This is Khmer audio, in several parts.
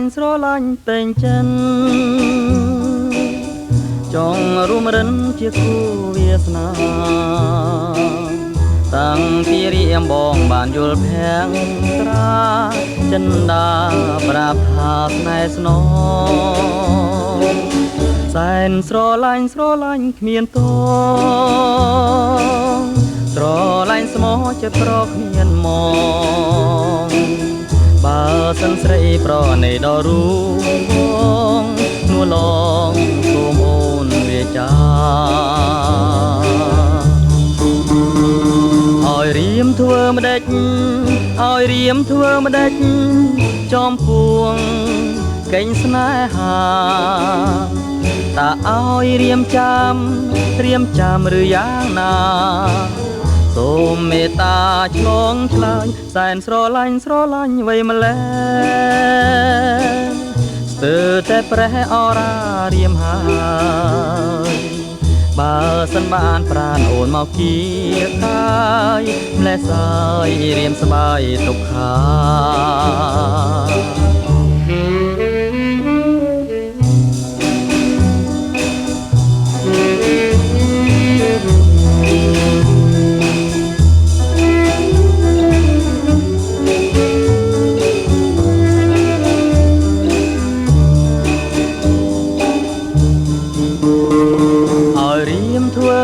ញស្រឡាញ់ពេញចិនចង់រួមរិនជាគូវាសនាតាំងពីរៀមបងបានយល់ភាំងត្រាចិនដាប្រាប់ថាស្នេហ៍ស្នងសែនស្រឡាញ់គ្មានតងស្រឡាញ់ស្មោះចិត្តប្រគ្មានមងបើសិនស្រីប្រណីដល់រូងនួលងសូមអូនវាចាឲ្យរៀមធ្វើម្ដេចឲ្យរៀមធ្វើម្ដេចចំពួងកេញស្នេហាតើឲ្យរៀមចាំឬយ៉ាងណាសូមមេត្តាឆ្លងឆ្លើយសែនស្រឡាញ់អ្វីម្ល៉េះស្ទើរតែប្រេះអរារៀមហើយបើសិនបានប្រានអូនមកគៀកាយម្លេះសាយរៀមស្បាយទុកខា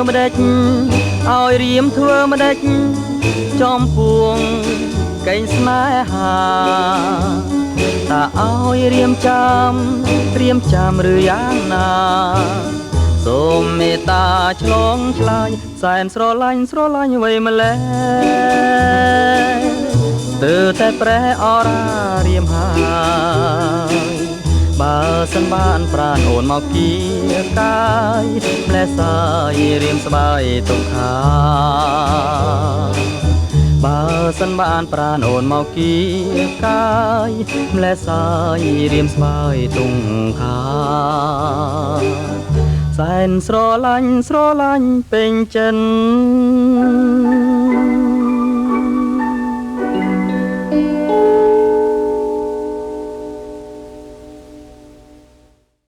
ម្ដេចឲ្យរៀមធ្វើម្ដេចចំពួងកេញស្នេហាតើឲ្យរៀមចាំឬយ៉ាងណាសូមមេត្តាឆ្លងឆ្លើយសែនស្រឡាញ់អ្វីម្ល៉េះទើបតែប្រេះអរារៀមហើយបើសិនបានប្រានអូនមកគៀកាយម្លេះសាយរៀមស្បាយទុកខាបើសិនបានប្រានអូនមកគៀកាយម្លេះសាយរៀមស្បាយទុកខាសែនស្រឡាញ់ពេញចិន